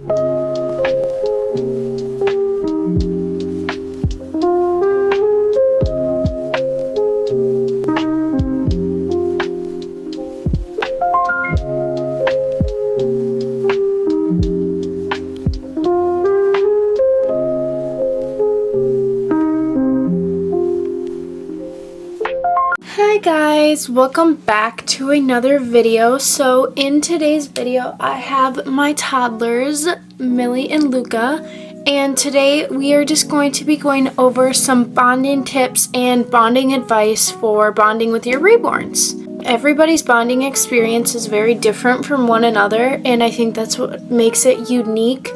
Hi guys, welcome back to another video. So in today's video I have my toddlers, Millie and Luca, and today we are just going to be going over some bonding tips and bonding advice for bonding with your reborns. Everybody's bonding experience is very different from one another, and I think that's what makes it unique.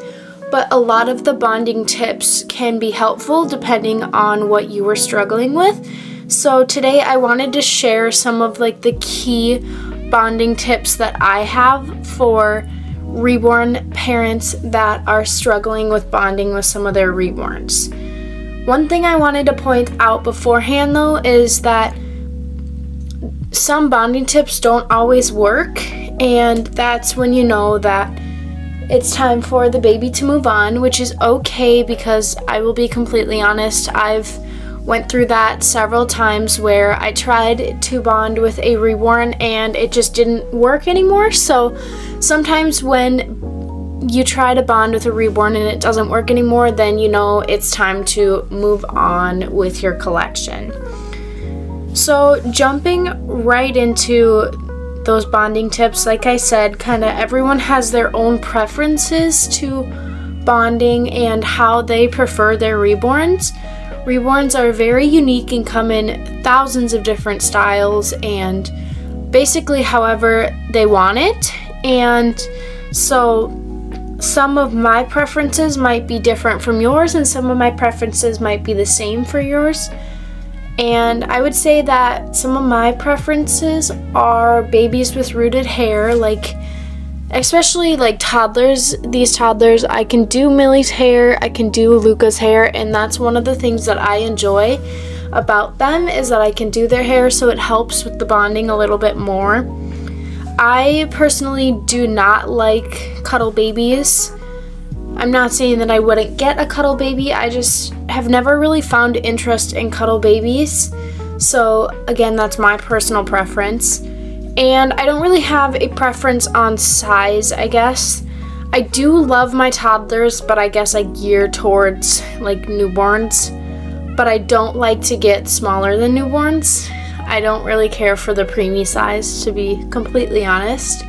But a lot of the bonding tips can be helpful depending on what you were struggling with. So today I wanted to share some of the key bonding tips that I have for reborn parents that are struggling with bonding with some of their reborns. One thing I wanted to point out beforehand though is that some bonding tips don't always work, and that's when you know that it's time for the baby to move on, which is okay, because I will be completely honest, I've went through that several times where I tried to bond with a reborn and it just didn't work anymore. So sometimes when you try to bond with a reborn and it doesn't work anymore, then you know it's time to move on with your collection. So jumping right into those bonding tips, like I said, kind of everyone has their own preferences to bonding and how they prefer their reborns. Reborns are very unique and come in thousands of different styles and basically however they want it. And so some of my preferences might be different from yours, and some of my preferences might be the same for yours. And I would say that some of my preferences are babies with rooted hair, especially toddlers. These toddlers, I can do Millie's hair, I can do Luca's hair, and that's one of the things that I enjoy about them, is that I can do their hair, so it helps with the bonding a little bit more. I personally do not like cuddle babies. I'm not saying that I wouldn't get a cuddle baby, I just have never really found interest in cuddle babies. So again, that's my personal preference. And I don't really have a preference on size, I guess. I do love my toddlers, but I guess I gear towards newborns. But I don't like to get smaller than newborns. I don't really care for the preemie size, to be completely honest.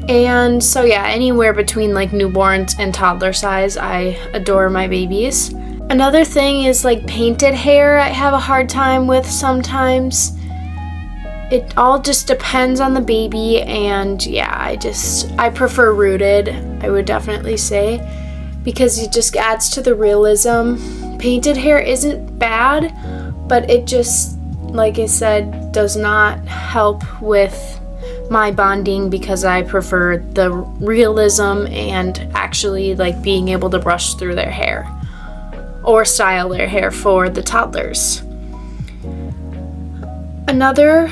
And so yeah, anywhere between newborns and toddler size, I adore my babies. Another thing is painted hair I have a hard time with sometimes. It all just depends on the baby, and yeah, I prefer rooted, I would definitely say, because it just adds to the realism. Painted hair isn't bad, but it just, like I said, does not help with my bonding, because I prefer the realism and actually being able to brush through their hair or style their hair for the toddlers. Another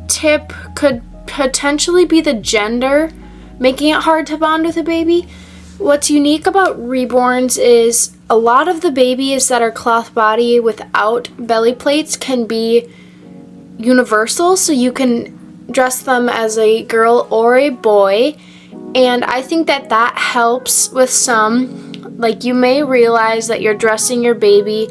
tip could potentially be the gender, making it hard to bond with a baby. What's unique about reborns is a lot of the babies that are cloth body without belly plates can be universal, so you can dress them as a girl or a boy, and I think that helps with some. You may realize that you're dressing your baby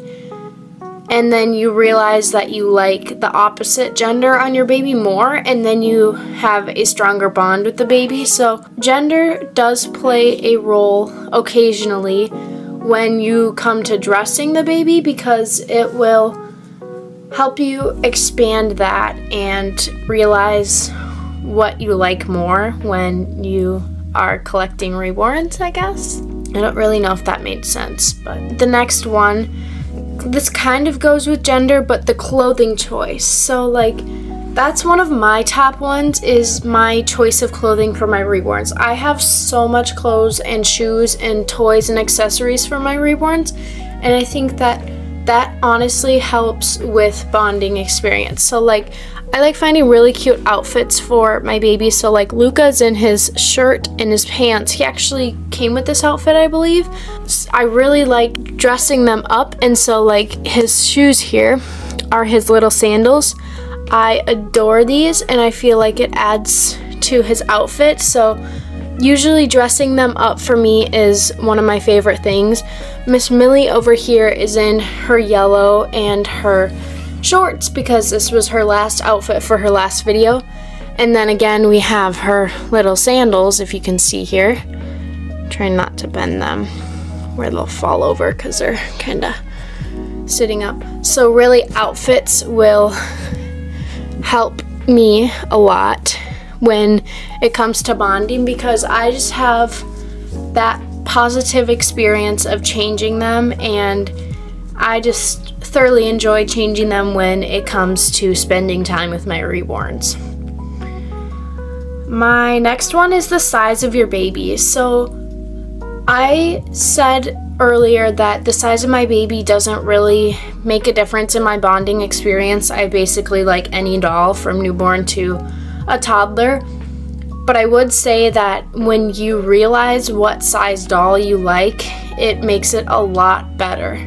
and then you realize that you like the opposite gender on your baby more, and then you have a stronger bond with the baby. So gender does play a role occasionally when you come to dressing the baby, because it will help you expand that and realize what you like more when you are collecting reborns, I guess. I don't really know if that made sense, but the next one, this kind of goes with gender, but the clothing choice. So that's one of my top ones, is my choice of clothing for my reborns. I have so much clothes and shoes and toys and accessories for my reborns, and I think that honestly helps with bonding experience. So I like finding really cute outfits for my baby. So like Luca's in his shirt and his pants. He actually came with this outfit, I believe. I really like dressing them up, and so like his shoes here are his little sandals. I adore these, and I feel like it adds to his outfit. So usually dressing them up for me is one of my favorite things. Miss Millie over here is in her yellow and her shorts because this was her last outfit for her last video. And then again we have her little sandals, if you can see here. Try not to bend them where they'll fall over because they're kind of sitting up. So really outfits will help me a lot when it comes to bonding, because I just have that positive experience of changing them, and I just thoroughly enjoy changing them when it comes to spending time with my reborns. My next one is the size of your baby. So I said earlier that the size of my baby doesn't really make a difference in my bonding experience. I basically like any doll from newborn to a toddler. But I would say that when you realize what size doll you like, it makes it a lot better.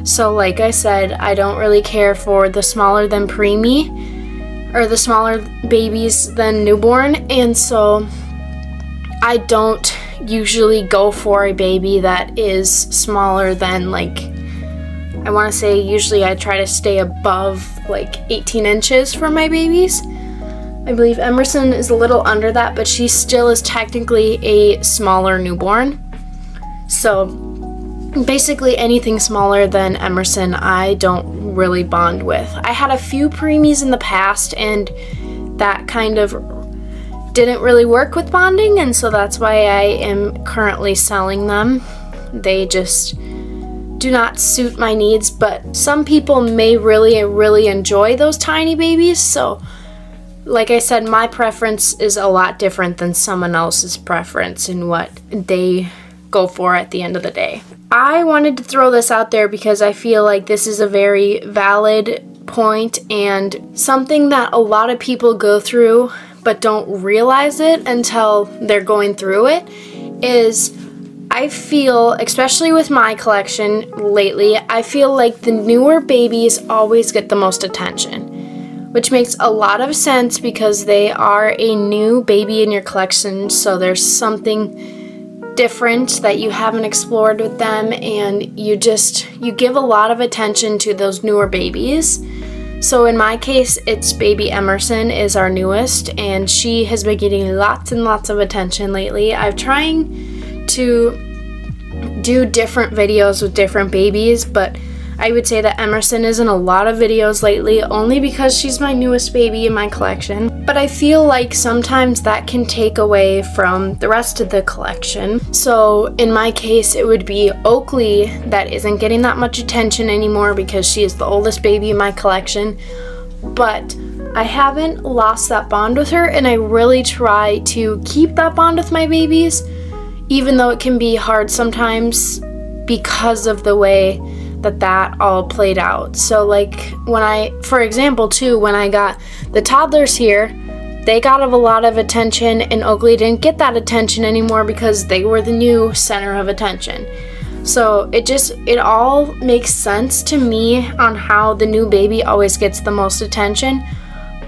So like I said, I don't really care for the smaller than preemie or the smaller babies than newborn, and so I don't usually go for a baby that is smaller than, like, I want to say usually I try to stay above like 18 inches for my babies. I believe Emerson is a little under that, but she still is technically a smaller newborn. So basically anything smaller than Emerson I don't really bond with. I had a few preemies in the past, and that kind of didn't really work with bonding, and so that's why I am currently selling them. They just do not suit my needs, but some people may really enjoy those tiny babies. So like I said, my preference is a lot different than someone else's preference in what they go for at the end of the day. I wanted to throw this out there because I feel like this is a very valid point and something that a lot of people go through but don't realize it until they're going through it. Is I feel, especially with my collection lately, I feel like the newer babies always get the most attention, which makes a lot of sense because they are a new baby in your collection, so there's something different that you haven't explored with them, and you give a lot of attention to those newer babies. So in my case, it's baby Emerson is our newest, and she has been getting lots and lots of attention lately. I'm trying to do different videos with different babies, but I would say that Emerson is in a lot of videos lately only because she's my newest baby in my collection. But I feel like sometimes that can take away from the rest of the collection. So in my case, it would be Oakley that isn't getting that much attention anymore because she is the oldest baby in my collection. But I haven't lost that bond with her, and I really try to keep that bond with my babies, even though it can be hard sometimes because of the way that all played out. So like for example too, when I got the toddlers here, they got a lot of attention, and Oakley didn't get that attention anymore because they were the new center of attention. So it all makes sense to me on how the new baby always gets the most attention,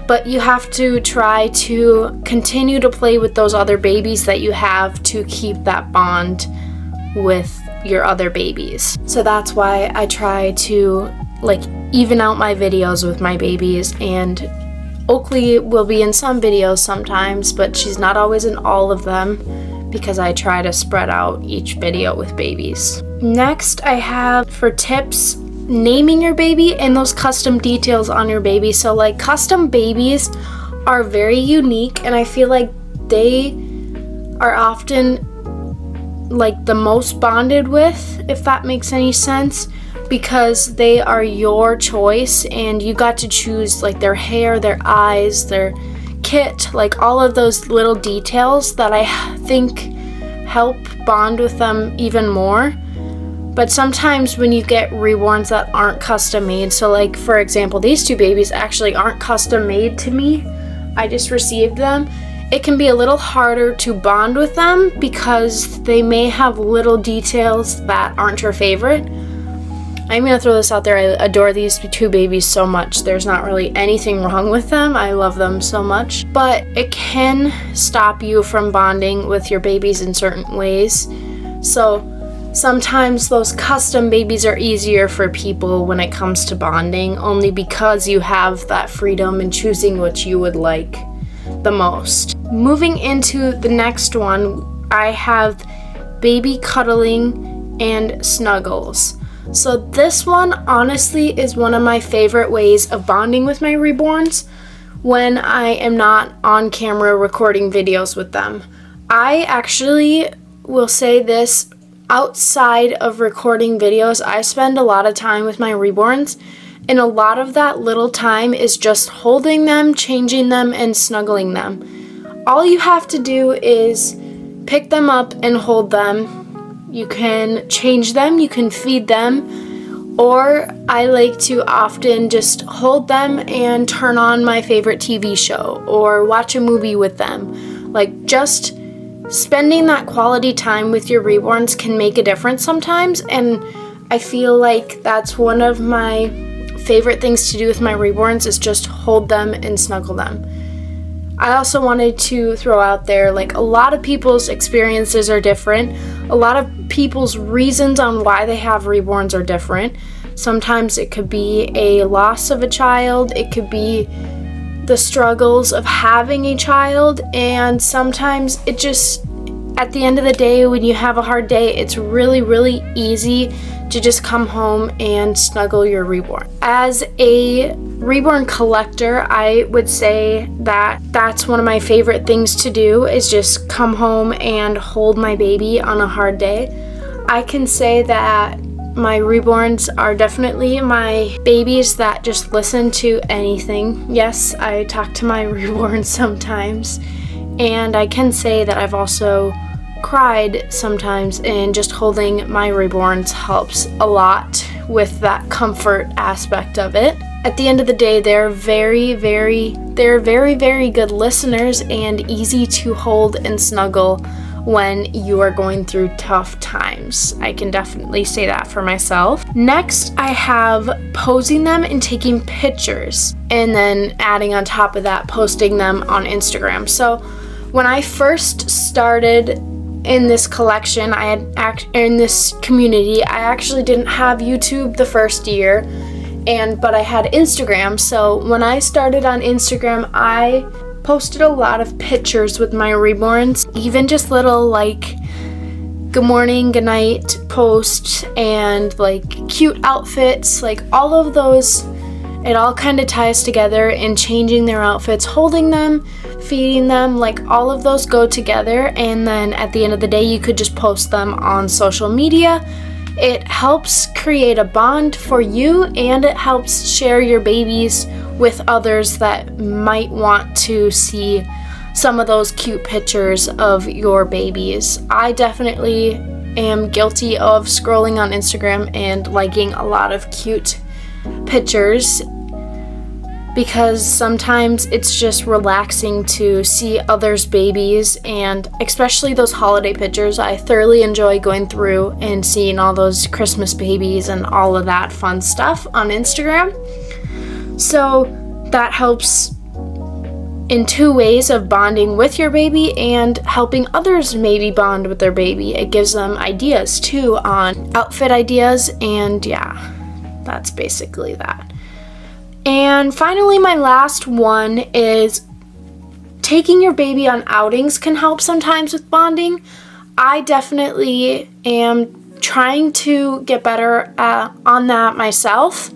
but you have to try to continue to play with those other babies that you have to keep that bond with your other babies. So that's why I try to like even out my videos with my babies, and Oakley will be in some videos sometimes, but she's not always in all of them because I try to spread out each video with babies. Next, I have for tips naming your baby and those custom details on your baby. So like custom babies are very unique, and I feel like they are often like the most bonded with, if that makes any sense, because they are your choice and you got to choose like their hair, their eyes, their kit, like all of those little details that I think help bond with them even more. But sometimes when you get reborns that aren't custom made, so like for example, these two babies actually aren't custom made to me, I just received them, it can be a little harder to bond with them because they may have little details that aren't your favorite. I'm gonna throw this out there, I adore these two babies so much. There's not really anything wrong with them. I love them so much. But it can stop you from bonding with your babies in certain ways. So sometimes those custom babies are easier for people when it comes to bonding, only because you have that freedom in choosing what you would like the most. Moving into the next one, I have baby cuddling and snuggles. So this one honestly is one of my favorite ways of bonding with my reborns when I am not on camera recording videos with them. I actually will say this, outside of recording videos, I spend a lot of time with my reborns, and a lot of that little time is just holding them, changing them, and snuggling them. All you have to do is pick them up and hold them. You can change them, you can feed them, or I like to often just hold them and turn on my favorite TV show or watch a movie with them. Like, just spending that quality time with your reborns can make a difference sometimes, and I feel like that's one of my favorite things to do with my reborns is just hold them and snuggle them. I also wanted to throw out there, like, a lot of people's experiences are different. A lot of people's reasons on why they have reborns are different. Sometimes it could be a loss of a child, it could be the struggles of having a child, and sometimes it just, at the end of the day, when you have a hard day, it's really, really easy to just come home and snuggle your reborn. As a reborn collector, I would say that that's one of my favorite things to do, is just come home and hold my baby on a hard day. I can say that my reborns are definitely my babies that just listen to anything. Yes, I talk to my reborns sometimes, and I can say that I've also cried sometimes, and just holding my reborns helps a lot with that comfort aspect of it. At the end of the day, they're very, very good listeners and easy to hold and snuggle when you are going through tough times. I can definitely say that for myself. Next, I have posing them and taking pictures, and then adding on top of that, posting them on Instagram. So when I first started in this collection, in this community, I actually didn't have YouTube the first year, but I had Instagram. So when I started on Instagram, I posted a lot of pictures with my reborns, even just little like good morning, good night posts, and like cute outfits, like all of those. It all kind of ties together in changing their outfits, holding them, feeding them, like all of those go together, and then at the end of the day you could just post them on social media. It helps create a bond for you, and it helps share your babies with others that might want to see some of those cute pictures of your babies. I definitely am guilty of scrolling on Instagram and liking a lot of cute pictures, because sometimes it's just relaxing to see others' babies, and especially those holiday pictures. I thoroughly enjoy going through and seeing all those Christmas babies and all of that fun stuff on Instagram. So that helps in two ways of bonding with your baby and helping others maybe bond with their baby. It gives them ideas too on outfit ideas, and yeah, that's basically that. And finally, my last one is taking your baby on outings can help sometimes with bonding. I definitely am trying to get better on that myself.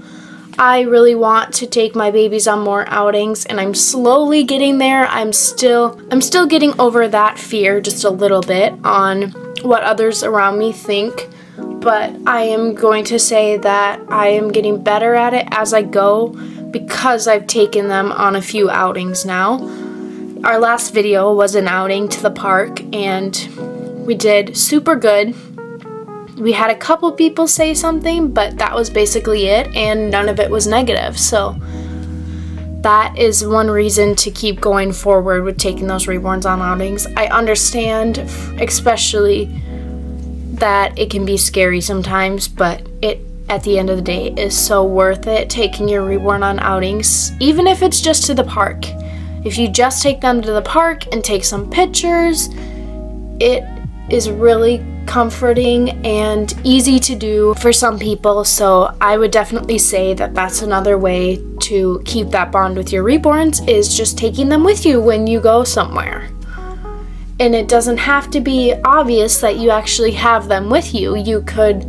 I really want to take my babies on more outings, and I'm slowly getting there. I'm still getting over that fear just a little bit on what others around me think. But I am going to say that I am getting better at it as I go, because I've taken them on a few outings now. Our last video was an outing to the park, and we did super good. We had a couple people say something, but that was basically it, and none of it was negative. So that is one reason to keep going forward with taking those Reborns on outings. I understand, especially that it can be scary sometimes, but it, at the end of the day, is so worth it taking your Reborn on outings, even if it's just to the park. If you just take them to the park and take some pictures, it is really comforting and easy to do for some people. So I would definitely say that that's another way to keep that bond with your Reborns, is just taking them with you when you go somewhere. And it doesn't have to be obvious that you actually have them with you. You could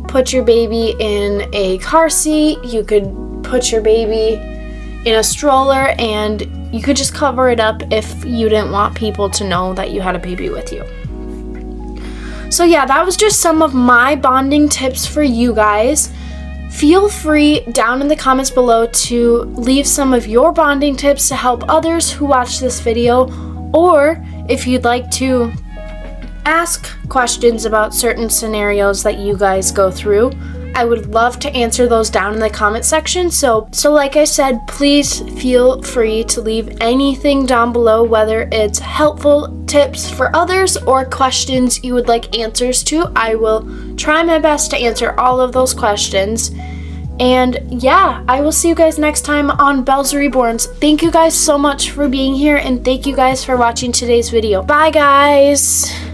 put your baby in a car seat, you could put your baby in a stroller, and you could just cover it up if you didn't want people to know that you had a baby with you. So yeah, that was just some of my bonding tips for you guys. Feel free down in the comments below to leave some of your bonding tips to help others who watch this video, or if you'd like to ask questions about certain scenarios that you guys go through, I would love to answer those down in the comment section. So like I said, please feel free to leave anything down below, whether it's helpful tips for others or questions you would like answers to. I will try my best to answer all of those questions. And yeah, I will see you guys next time on Belle's Reborns. Thank you guys so much for being here, and thank you guys for watching today's video. Bye guys!